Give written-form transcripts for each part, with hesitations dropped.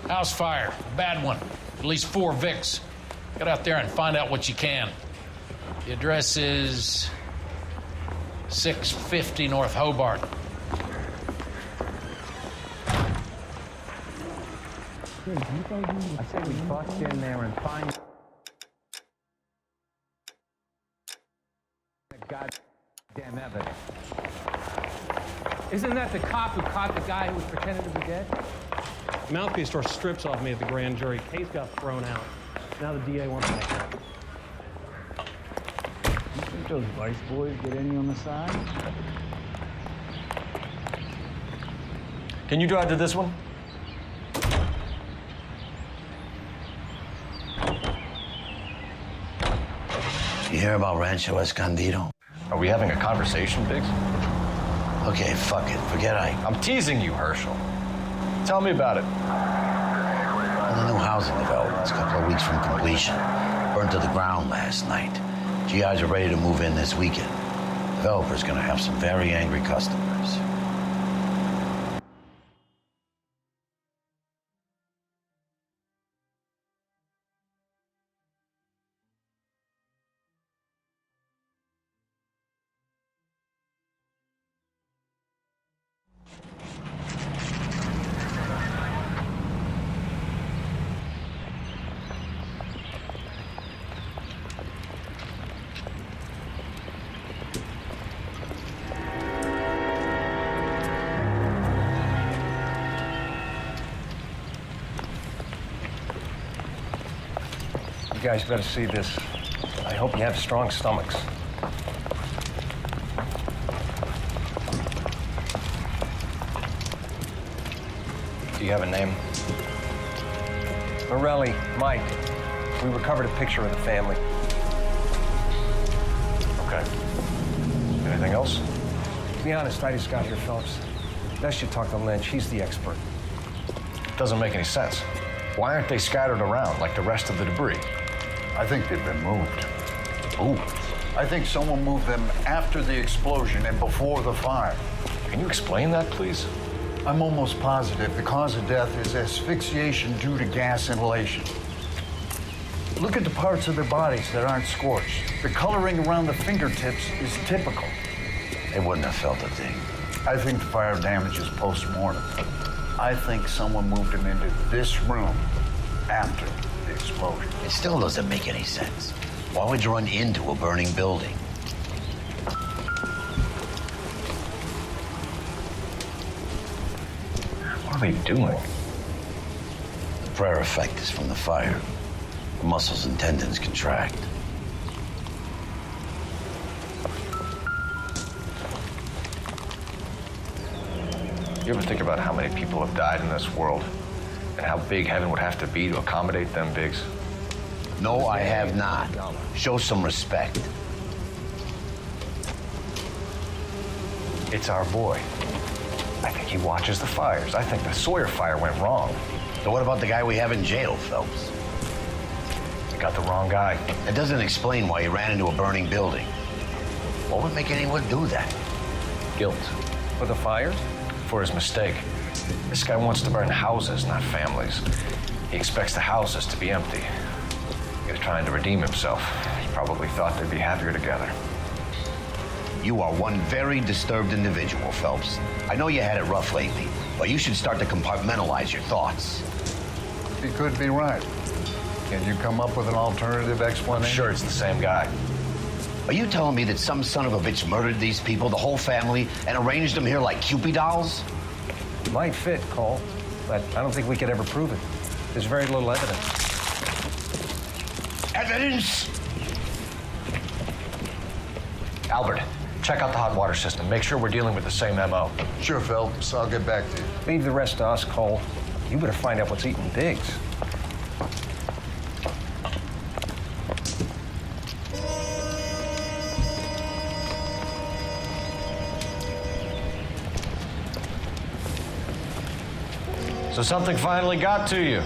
House fire, bad one. At least 4 Vicks. Get out there and find out what you can. The address is 650 North Hobart. I say we bust in there and find the goddamn evidence. Isn't that the cop who caught the guy who was pretending to be dead? Mouthpiece tore strips off me at the grand jury. Case got thrown out. Now the DA wants my head. You think those vice boys get any on the side? Can you drive to this one? You hear about Rancho Escondido? Are we having a conversation, Biggs? Okay, fuck it. Forget Ike. I'm teasing you, Herschel. Tell me about it. Well, the new housing development's a couple of weeks from completion. Burned to the ground last night. GIs are ready to move in this weekend. Developer's gonna have some very angry customers. You guys better see this. I hope you have strong stomachs. Do you have a name? Morelli, Mike. We recovered a picture of the family. Okay. Anything else? To be honest, I just got here, Phelps. Best you talk to Lynch. He's the expert. Doesn't make any sense. Why aren't they scattered around like the rest of the debris? I think they've been moved. Ooh. I think someone moved them after the explosion and before the fire. Can you explain that, please? I'm almost positive the cause of death is asphyxiation due to gas inhalation. Look at the parts of their bodies that aren't scorched. The coloring around the fingertips is typical. They wouldn't have felt a thing. I think the fire damage is post-mortem. I think someone moved them into this room after the explosion. It still doesn't make any sense. Why would you run into a burning building? What are they doing? The prayer effect is from the fire. The muscles and tendons contract. You ever think about how many people have died in this world? And how big heaven would have to be to accommodate them, Biggs? No, I have not. Show some respect. It's our boy. I think he watches the fires. I think the Sawyer fire went wrong. So what about the guy we have in jail, Phelps? We got the wrong guy. That doesn't explain why he ran into a burning building. What would make anyone do that? Guilt. For the fires? For his mistake. This guy wants to burn houses, not families. He expects the houses to be empty. He was trying to redeem himself. He probably thought they'd be happier together. You are one very disturbed individual, Phelps. I know you had it rough lately, but you should start to compartmentalize your thoughts. He could be right. Can you come up with an alternative explanation? I'm sure it's the same guy. Are you telling me that some son of a bitch murdered these people, the whole family, and arranged them here like Cupid dolls? Might fit, Cole, but I don't think we could ever prove it. There's very little evidence. Evidence? Albert, check out the hot water system. Make sure we're dealing with the same MO. Sure, Phelps. I'll get back to you. Leave the rest to us, Cole. You better find out what's eating Biggs. So something finally got to you.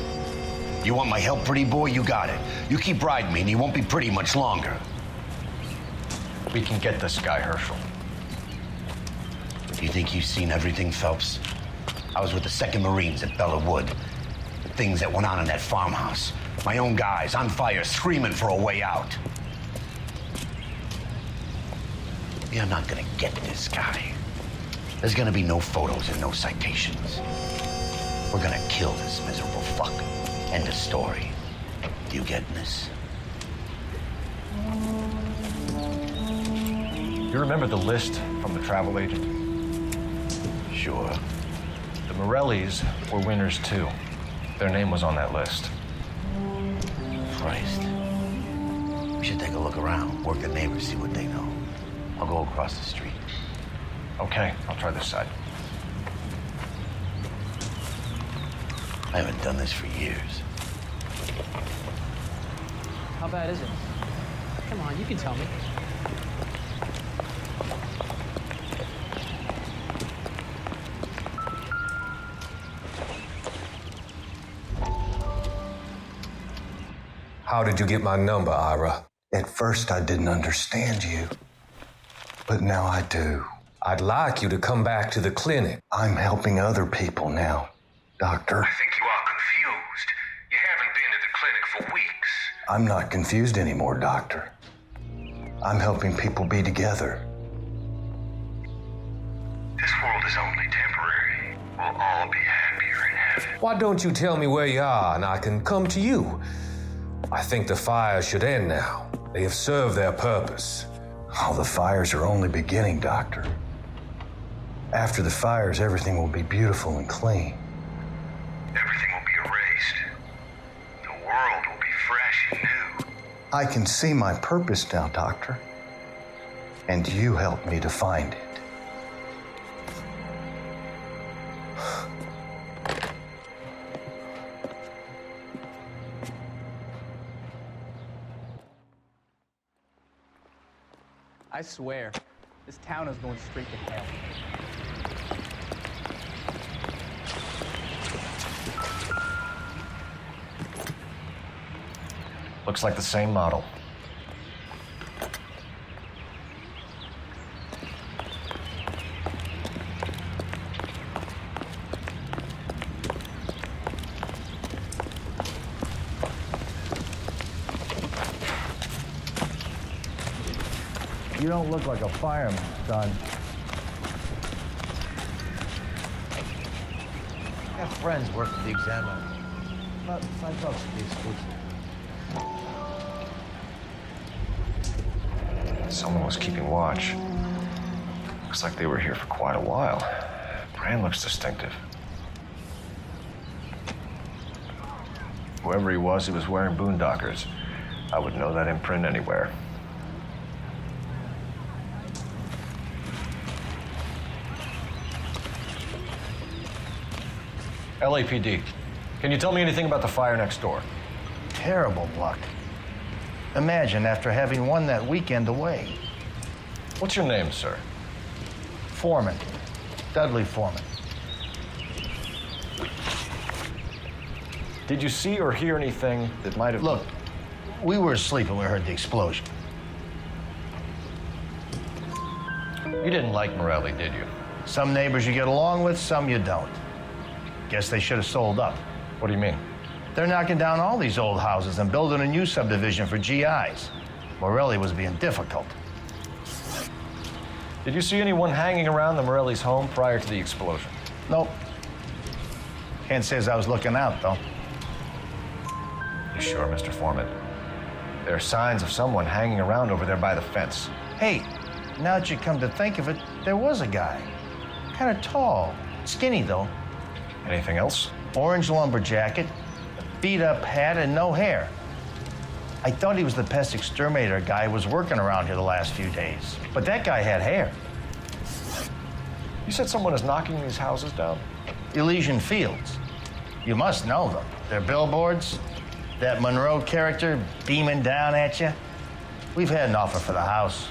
You want my help, pretty boy? You got it. You keep riding me and you won't be pretty much longer. We can get this guy, Herschel. You think you've seen everything, Phelps? I was with the 2nd Marines at Bella Wood. things that went on in that farmhouse. My own guys on fire, screaming for a way out. You're not gonna get this guy. There's gonna be no photos and no citations. We're gonna kill this miserable fuck. End of story. You getting this? You remember the list from the travel agent? Sure. The Morellis were winners too. Their name was on that list. Christ. We should take a look around, work the neighbors, see what they know. I'll go across the street. Okay, I'll try this side. I haven't done this for years. How bad is it? Come on, you can tell me. How did you get my number, Ira? At first, I didn't understand you, but now I do. I'd like you to come back to the clinic. I'm helping other people now, Doctor. I think you are confused. You haven't been to the clinic for weeks. I'm not confused anymore, Doctor. I'm helping people be together. This world is only temporary. We'll all be happier in heaven. Why don't you tell me where you are and I can come to you? I think the fires should end now. They have served their purpose. Oh, the fires are only beginning, Doctor. After the fires, everything will be beautiful and clean. Everything will be erased. The world will be fresh and new. I can see my purpose now, Doctor. And you helped me to find it. I swear, this town is going straight to hell. Looks like the same model. You don't look like a fireman, son. I have friends work at the examiner. But I thought to be exclusive. Someone was keeping watch. Looks like they were here for quite a while. Brand looks distinctive. Whoever he was wearing boondockers. I would know that imprint anywhere. LAPD, can you tell me anything about the fire next door? Terrible luck. Imagine after having won that weekend away. What's your name, sir? Foreman. Dudley Foreman. Did you see or hear anything that might have... Look, we were asleep when we heard the explosion. You didn't like Morelli, did you? Some neighbors you get along with, some you don't. Guess they should have sold up. What do you mean? They're knocking down all these old houses and building a new subdivision for GIs. Morelli was being difficult. Did you see anyone hanging around the Morelli's home prior to the explosion? Nope. Can't say as I was looking out, though. You sure, Mr. Foreman? There are signs of someone hanging around over there by the fence. Hey, now that you come to think of it, there was a guy. Kind of tall. Skinny, though. Anything else? Orange lumber jacket, beat-up hat, and no hair. I thought he was the pest exterminator guy who was working around here the last few days. But that guy had hair. You said someone is knocking these houses down? Elysian Fields. You must know them. Their billboards, that Monroe character beaming down at you. We've had an offer for the house.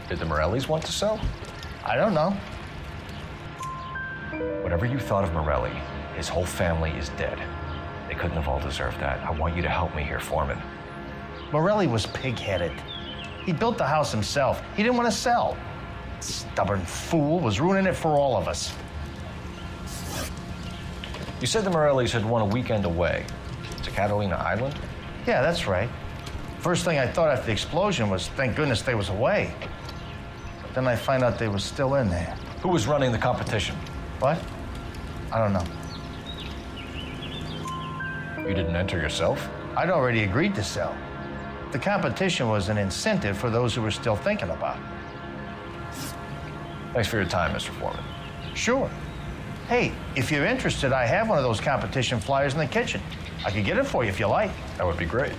Did the Morellis want to sell? I don't know. Whatever you thought of Morelli, his whole family is dead. They couldn't have all deserved that. I want you to help me here, Foreman. Morelli was pig-headed. He built the house himself. He didn't want to sell. Stubborn fool was ruining it for all of us. You said the Morellis had won a weekend away to Catalina Island? Yeah, that's right. First thing I thought after the explosion was, thank goodness they was away. But then I find out they was still in there. Who was running the competition? What? I don't know. You didn't enter yourself? I'd already agreed to sell. The competition was an incentive for those who were still thinking about it. Thanks for your time, Mr. Foreman. Sure. Hey, if you're interested, I have one of those competition flyers in the kitchen. I could get it for you if you like. That would be great.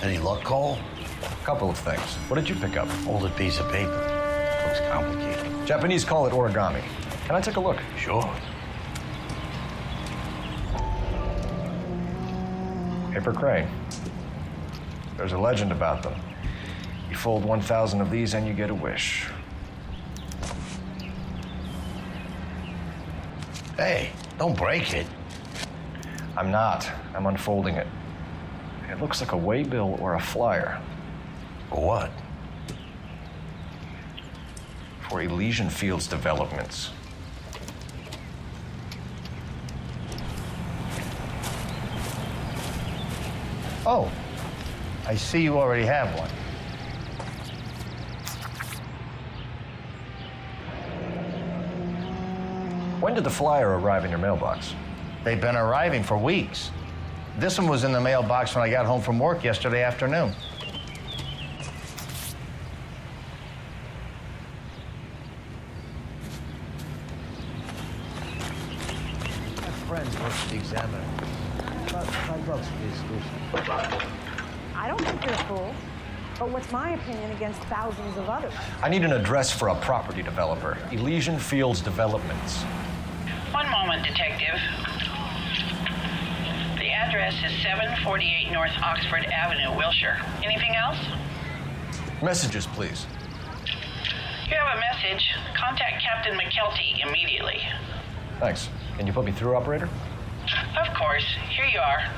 Any luck, Cole? A couple of things. What did you pick up? Folded piece of paper. Looks complicated. Japanese call it origami. Can I take a look? Sure. Paper crane. There's a legend about them. You fold 1,000 of these and you get a wish. Hey, don't break it. I'm not. I'm unfolding it. It looks like a waybill or a flyer. For what? For Elysian Fields developments. Oh, I see you already have one. When did the flyer arrive in your mailbox? They've been arriving for weeks. This one was in the mailbox when I got home from work yesterday afternoon. My friend works the Examiner. About $5 for the exclusion. I don't think you're a fool. But what's my opinion against thousands of others? I need an address for a property developer. Elysian Fields Developments. One moment, Detective. The address is 748 North Oxford Avenue, Wilshire. Anything else? Messages, please. You have a message. Contact Captain McKelty immediately. Thanks. Can you put me through, operator? Of course. Here you are.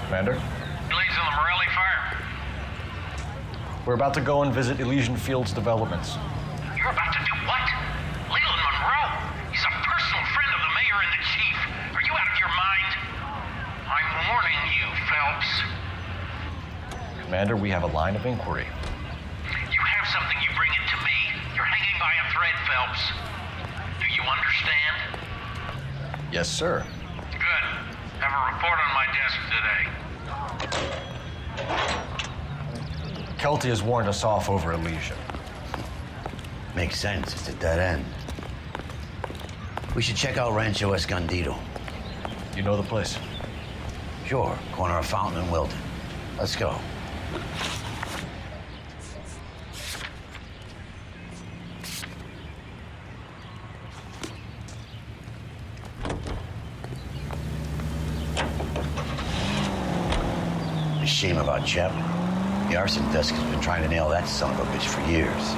Commander? Leads on the Morelli fire. We're about to go and visit Elysian Fields Developments. You're about to do what? Leland Monroe? He's a personal friend of the mayor and the chief. Are you out of your mind? I'm warning you, Phelps. Commander, we have a line of inquiry. You have something, you bring it to me. You're hanging by a thread, Phelps. Do you understand? Yes, sir. Good. Have a report on my desk today. Kelty has warned us off over Elysian. Makes sense. It's a dead end. We should check out Rancho Escondido. You know the place? Sure. Corner of Fountain and Wilton. Let's go. A shame about Chapman. The arson desk has been trying to nail that son of a bitch for years.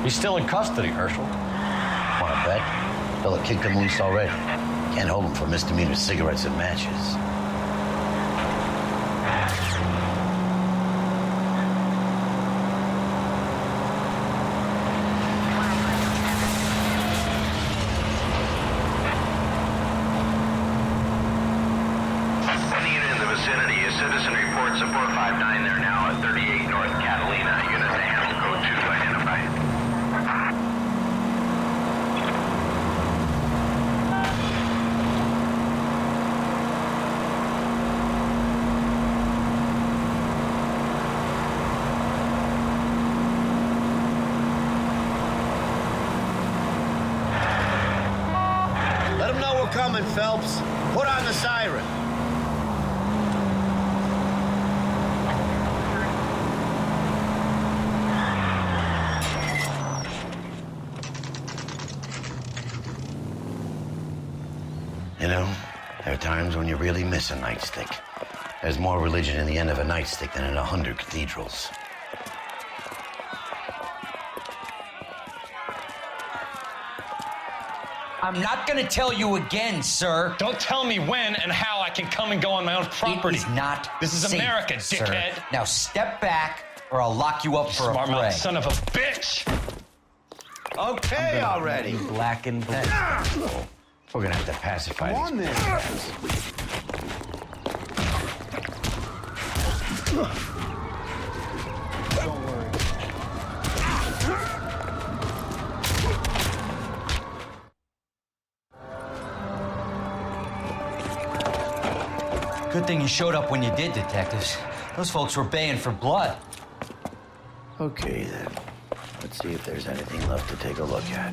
He's still in custody, Herschel. Wanna bet? Fella kicked him loose already. Can't hold him for misdemeanor cigarettes and matches. Any unit in the vicinity, a citizen reports a 459 there now at 38 North Catalina. Unit to handle code 2 to identify. Let them know we're coming, Phelps. Put on the siren. You know, there are times when you really miss a nightstick. There's more religion in the end of a nightstick than in 100 cathedrals. I'm not gonna tell you again, sir. Don't tell me when and how I can come and go on my own property. It is not This is safe, America, sir. dickhead. Now step back or I'll lock you up for a Smart fray. mouth son of a bitch! Okay, already. Black and blue. We're gonna have to pacify Come on, these then. Don't worry. Good thing you showed up when you did, detectives. Those folks were baying for blood. Okay, then. Let's see if there's anything left to take a look at.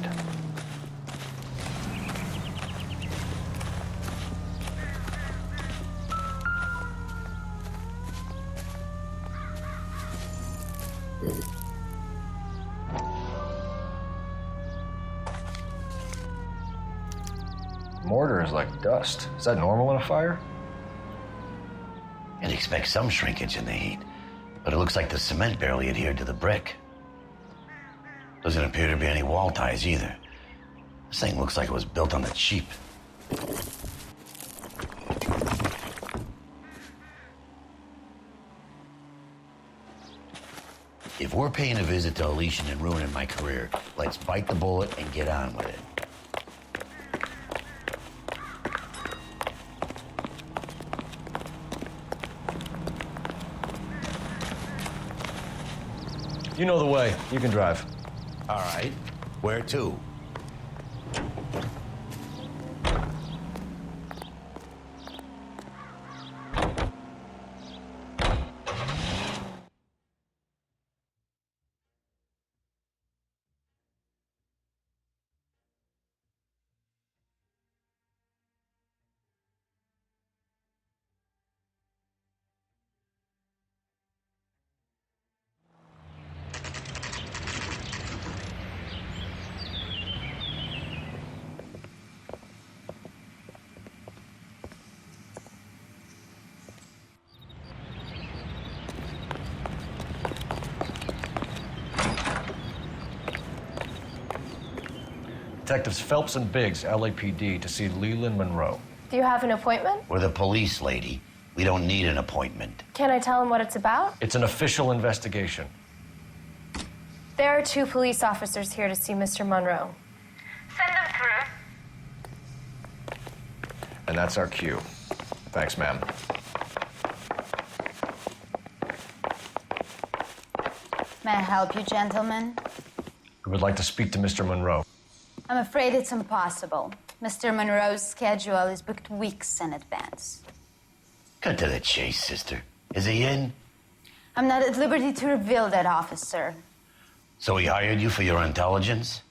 Mortar is like dust. Is that normal in a fire? You'd expect some shrinkage in the heat, but it looks like the cement barely adhered to the brick. Doesn't appear to be any wall ties either. This thing looks like it was built on the cheap. If we're paying a visit to Elysian and ruining my career, let's bite the bullet and get on with it. You know the way. You can drive. All right. Where to? Detectives Phelps and Biggs, LAPD, to see Leland Monroe. Do you have an appointment? We're the police, lady. We don't need an appointment. Can I tell him what it's about? It's an official investigation. There are 2 police officers here to see Mr. Monroe. Send them through. And that's our cue. Thanks, ma'am. May I help you, gentlemen? We would like to speak to Mr. Monroe. I'm afraid it's impossible. Mr. Monroe's schedule is booked weeks in advance. Cut to the chase, sister. Is he in? I'm not at liberty to reveal that, officer. So he hired you for your intelligence?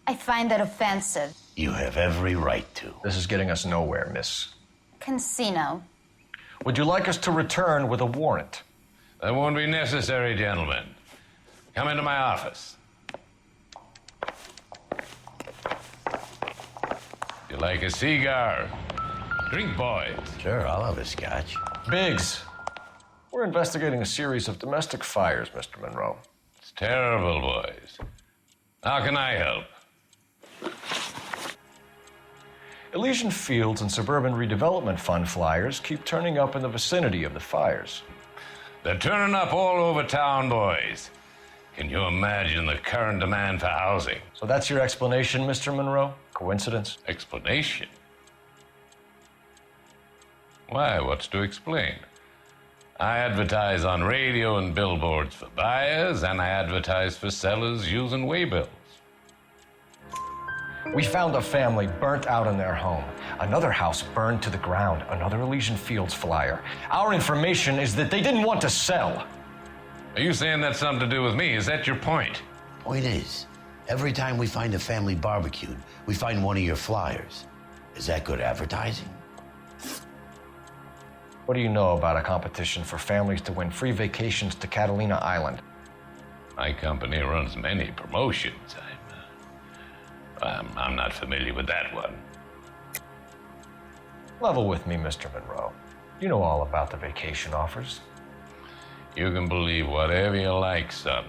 I find that offensive. You have every right to. This is getting us nowhere, miss. Casino. Would you like us to return with a warrant? That won't be necessary, gentlemen. Come into my office. You like a cigar? Drink, boys. Sure, I'll have a scotch. Biggs, we're investigating a series of domestic fires, Mr. Monroe. It's terrible, boys. How can I help? Elysian Fields and Suburban Redevelopment Fund flyers keep turning up in the vicinity of the fires. They're turning up all over town, boys. Can you imagine the current demand for housing? So that's your explanation, Mr. Monroe? Coincidence? Explanation? Why, what's to explain? I advertise on radio and billboards for buyers, and I advertise for sellers using waybills. We found a family burnt out in their home. Another house burned to the ground. Another Elysian Fields flyer. Our information is that they didn't want to sell. Are you saying that's something to do with me? Is that your point? Point is, every time we find a family barbecued, we find one of your flyers. Is that good advertising? What do you know about a competition for families to win free vacations to Catalina Island? My company runs many promotions. I'm not familiar with that one. Level with me, Mr. Monroe. You know all about the vacation offers. You can believe whatever you like, son.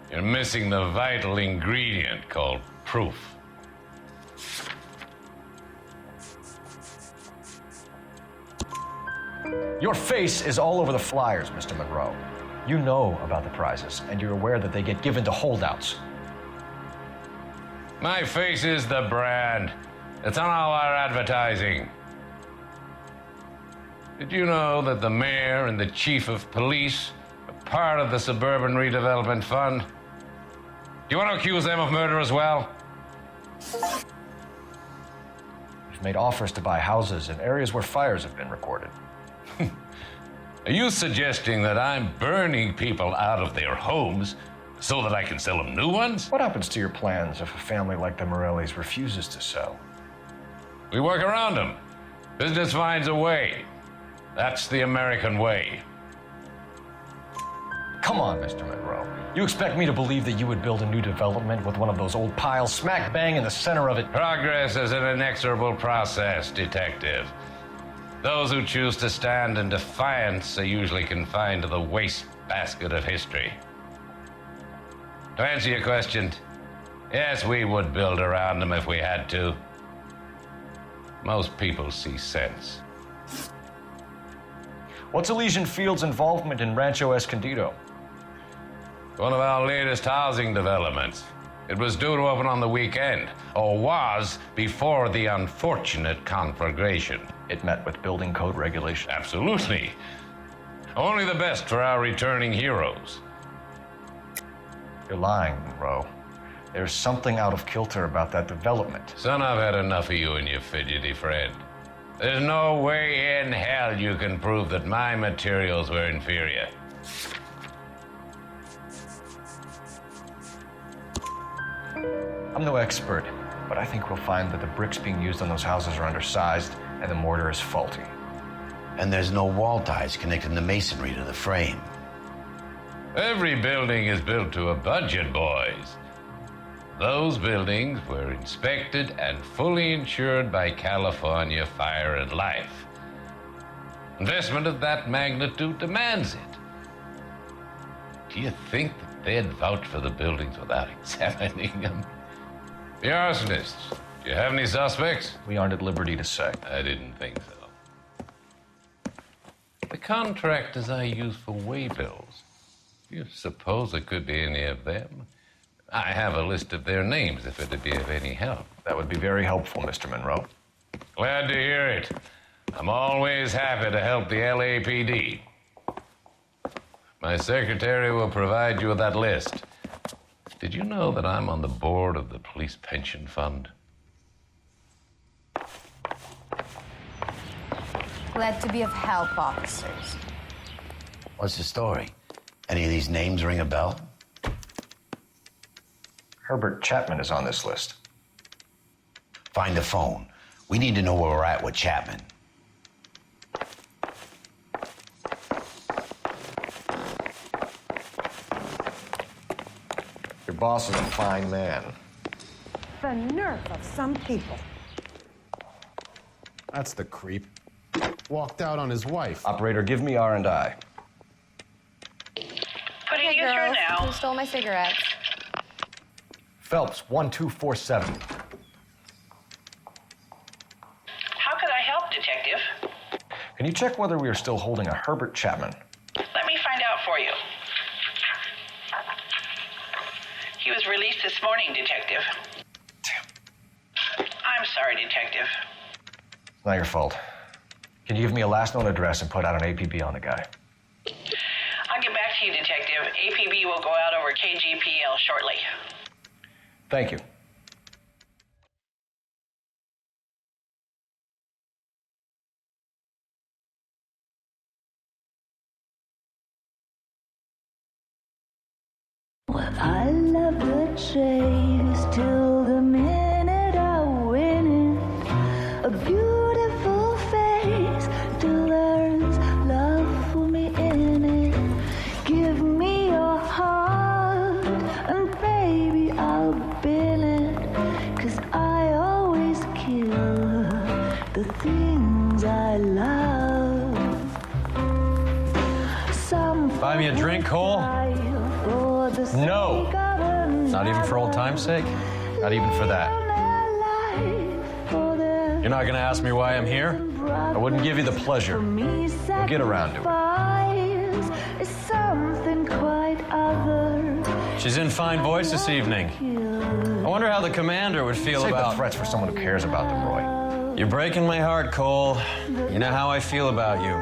You're missing the vital ingredient called proof. Your face is all over the flyers, Mr. Monroe. You know about the prizes, and you're aware that they get given to holdouts. My face is the brand. It's on all our advertising. Did you know that the mayor and the chief of police are part of the Suburban Redevelopment Fund? Do you want to accuse them of murder as well? We've made offers to buy houses in areas where fires have been recorded. Are you suggesting that I'm burning people out of their homes so that I can sell them new ones? What happens to your plans if a family like the Morellis refuses to sell? We work around them. Business finds a way. That's the American way. Come on, Mr. Monroe. You expect me to believe that you would build a new development with one of those old piles smack bang in the center of it? Progress is an inexorable process, Detective. Those who choose to stand in defiance are usually confined to the wastebasket of history. To answer your question, yes, we would build around them if we had to. Most people see sense. What's Elysian Fields' involvement in Rancho Escondido? One of our latest housing developments. It was due to open on the weekend, or was before the unfortunate conflagration. It met with building code regulations? Absolutely. Only the best for our returning heroes. You're lying, Monroe. There's something out of kilter about that development. Son, I've had enough of you and your fidgety friend. There's no way in hell you can prove that my materials were inferior. I'm no expert, but I think we'll find that the bricks being used on those houses are undersized and the mortar is faulty. And there's no wall ties connecting the masonry to the frame. Every building is built to a budget, boys. Those buildings were inspected and fully insured by California Fire and Life. Investment of that magnitude demands it. Do you think that they'd vouch for the buildings without examining them? The arsonists, do you have any suspects? We aren't at liberty to say. I didn't think so. The contractors I use for waybills, do you suppose it could be any of them? I have a list of their names if it'd be of any help. That would be very helpful, Mr. Monroe. Glad to hear it. I'm always happy to help the LAPD. My secretary will provide you with that list. Did you know that I'm on the board of the police pension fund? Glad to be of help, officers. What's the story? Any of these names ring a bell? Herbert Chapman is on this list. Find the phone. We need to know where we're at with Chapman. Your boss is a fine man. The nerve of some people. That's the creep. Walked out on his wife. Operator, give me R&I. Putting you through now. Who stole my cigarettes? Phelps, 1247. How could I help, Detective? Can you check whether we are still holding a Herbert Chapman? Let me find out for you. He was released this morning, Detective. Damn. I'm sorry, Detective. It's not your fault. Can you give me a last known address and put out an APB on the guy? I'll get back to you, Detective. APB will go out over KGPL shortly. Thank you. Well, I love the chase till the minute I win it. A beautiful face delivers love for me in it. Give me your heart and baby I'll bill it. 'Cause I always kill the things I love. Buy me a drink, Cole? No. Not even for old time's sake? Not even for that. You're not gonna ask me why I'm here? I wouldn't give you the pleasure. We'll get around to it. It's something quite other. She's in fine voice this evening. I wonder how the commander would feel Save about... the threats for someone who cares about them, Roy. You're breaking my heart, Cole. You know how I feel about you.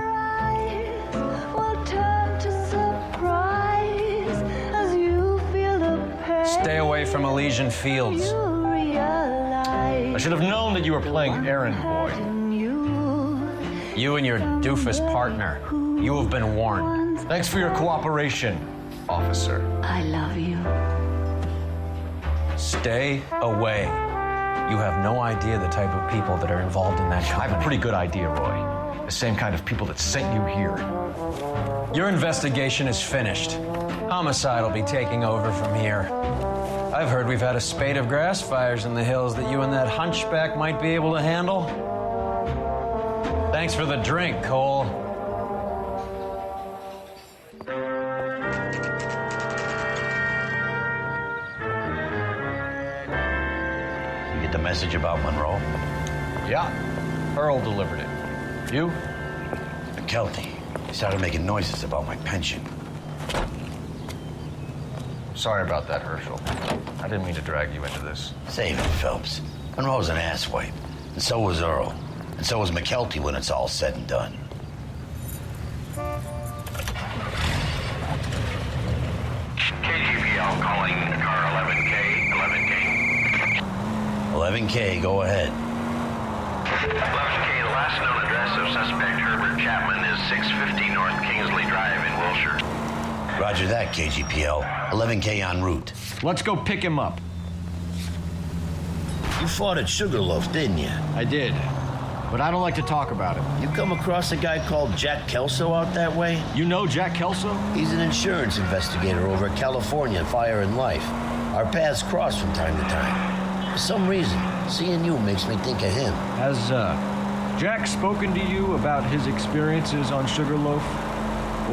Stay away from Elysian Fields. I should have known that you were playing errand boy. You and your doofus partner. You have been warned. Thanks for your cooperation, officer. I love you. Stay away. You have no idea the type of people that are involved in that company. I have a pretty good idea, Roy. The same kind of people that sent you here. Your investigation is finished. Homicide will be taking over from here. I've heard we've had a spate of grass fires in the hills that you and that hunchback might be able to handle. Thanks for the drink, Cole. You get the message about Monroe? Yeah, Earl delivered it. You? McKelty. He started making noises about my pension. Sorry about that, Herschel. I didn't mean to drag you into this. Save it, Phelps. Monroe's an asswipe. And so was Earl. And so was McKelty when it's all said and done. KGPL calling car 11K, 11K, go ahead. 11K, the last known address of suspect Herbert Chapman is 650 North Kingsley Drive in Wilshire. Roger that, KGPL. 11K en route. Let's go pick him up. You fought at Sugarloaf, didn't you? I did, but I don't like to talk about it. You come across a guy called Jack Kelso out that way? You know Jack Kelso? He's an insurance investigator over at California Fire and Life. Our paths cross from time to time. For some reason, seeing you makes me think of him. Has Jack spoken to you about his experiences on Sugarloaf?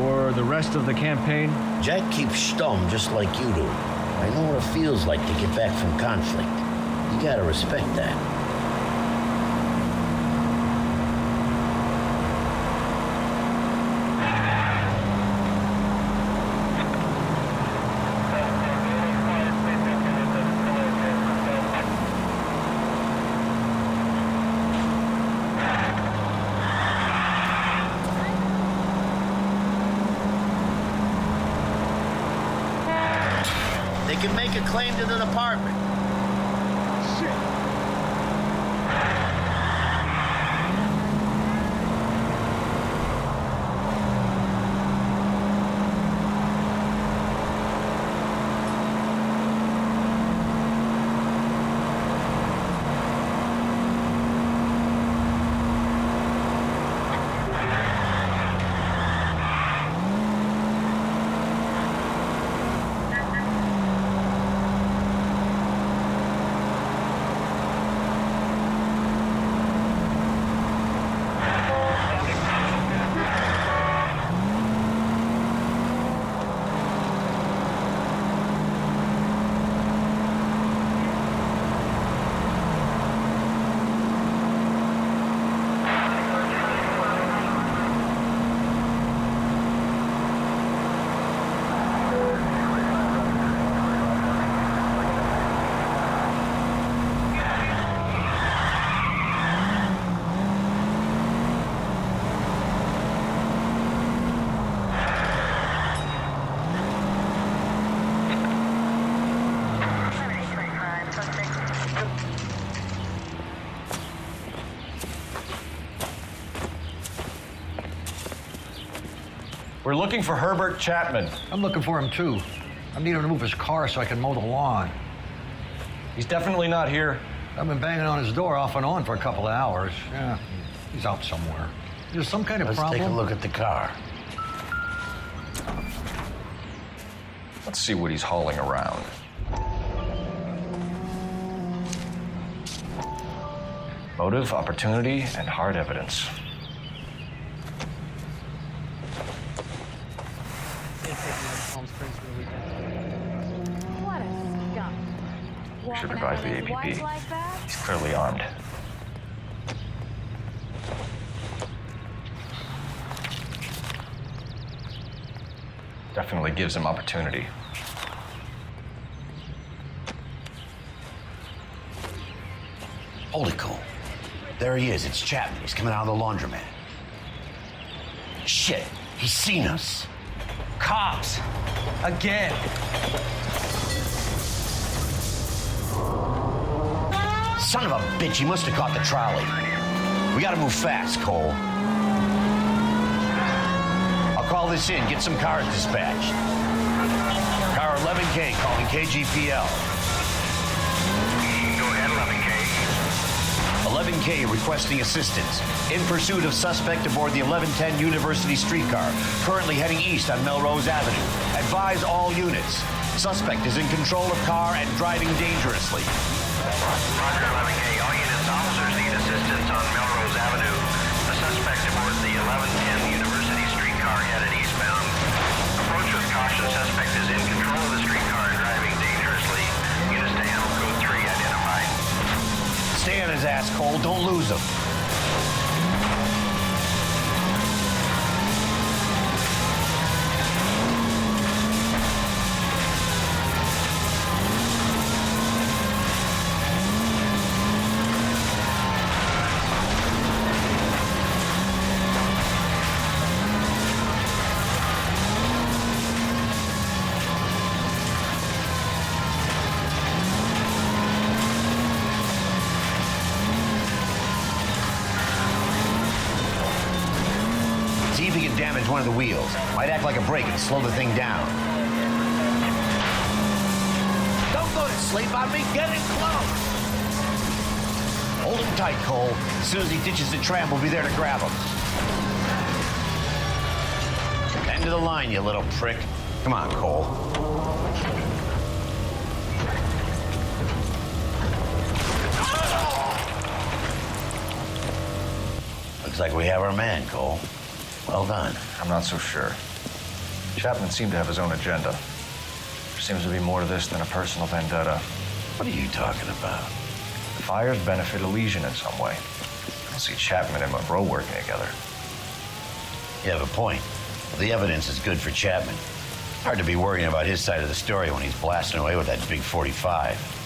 Or the rest of the campaign? Jack keeps stum just like you do. I know what it feels like to get back from conflict. You gotta respect that. They can make a claim to the department. Shit. We're looking for Herbert Chapman. I'm looking for him too. I need him to move his car so I can mow the lawn. He's definitely not here. I've been banging on his door off and on for a couple of hours. Yeah, he's out somewhere. There's some kind of problem. Let's take a look at the car. Let's see what he's hauling around. Motive, opportunity, and hard evidence. What a skunk. We should Walking revive out the on his wife APB. like that? He's clearly armed. Definitely gives him opportunity. Hold it, Cole. There he is. It's Chapman. He's coming out of the laundromat. Shit, he's seen us. Cops! Again! Son of a bitch, he must have caught the trolley. We gotta move fast, Cole. I'll call this in, get some cars dispatched. Car 11K calling KGPL. Go ahead, 11K. 11K requesting assistance. In pursuit of suspect aboard the 1110 University streetcar, currently heading east on Melrose Avenue. Advise all units. Suspect is in control of car and driving dangerously. Roger, 11K. All units, officers need assistance on Melrose Avenue. The suspect aboard the 1110 University streetcar headed eastbound. Approach with caution. Suspect is in control of the streetcar and driving dangerously. Units to handle code 3 identified. Stay on his ass, Cole. Don't lose him. See if he can damage one of the wheels. Might act like a brake and slow the thing down. Don't go to sleep on me. Get in close. Hold him tight, Cole. As soon as he ditches the tram, we'll be there to grab him. End of the line, you little prick. Come on, Cole. Looks like we have our man, Cole. Well done. I'm not so sure. Chapman seemed to have his own agenda. There seems to be more to this than a personal vendetta. What are you talking about? The fires benefit Elysian in some way. I don't see Chapman and Monroe working together. You have a point. Well, the evidence is good for Chapman. Hard to be worrying about his side of the story when he's blasting away with that big 45.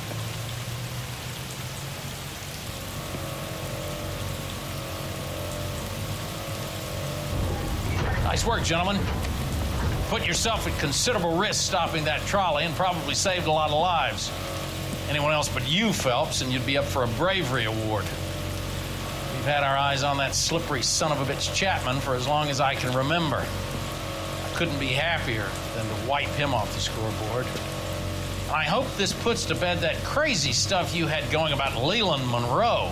Nice work, gentlemen. Put yourself at considerable risk stopping that trolley and probably saved a lot of lives. Anyone else but you, Phelps, and you'd be up for a bravery award. We've had our eyes on that slippery son of a bitch Chapman for as long as I can remember. I couldn't be happier than to wipe him off the scoreboard. I hope this puts to bed that crazy stuff you had going about Leland Monroe.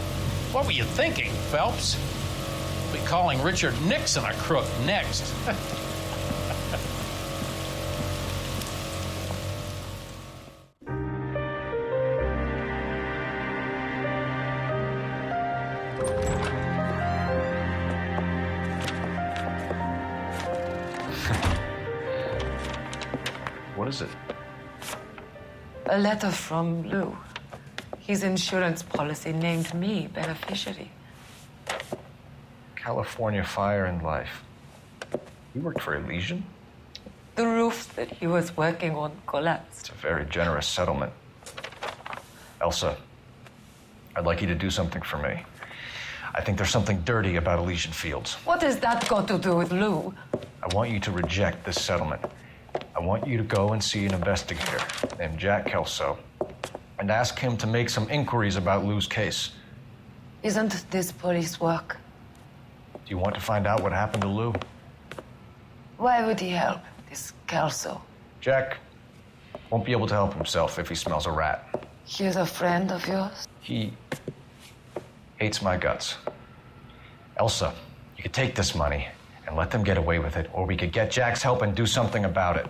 What were you thinking, Phelps? We'll be calling Richard Nixon a crook next. What is it? A letter from Lou. His insurance policy named me beneficiary. California Fire and Life. You worked for Elysian? The roof that he was working on collapsed. It's a very generous settlement. Elsa, I'd like you to do something for me. I think there's something dirty about Elysian Fields. What has that got to do with Lou? I want you to reject this settlement. I want you to go and see an investigator named Jack Kelso and ask him to make some inquiries about Lou's case. Isn't this police work? Do you want to find out what happened to Lou? Why would he help, this Kelso? Jack won't be able to help himself if he smells a rat. He's a friend of yours? He hates my guts. Elsa, you could take this money and let them get away with it, or we could get Jack's help and do something about it.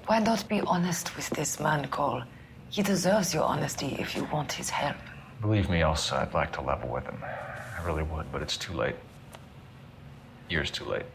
Why not be honest with this man, Cole? He deserves your honesty if you want his help. Believe me, Elsa, I'd like to level with him. I really would, but it's too late. Years too late.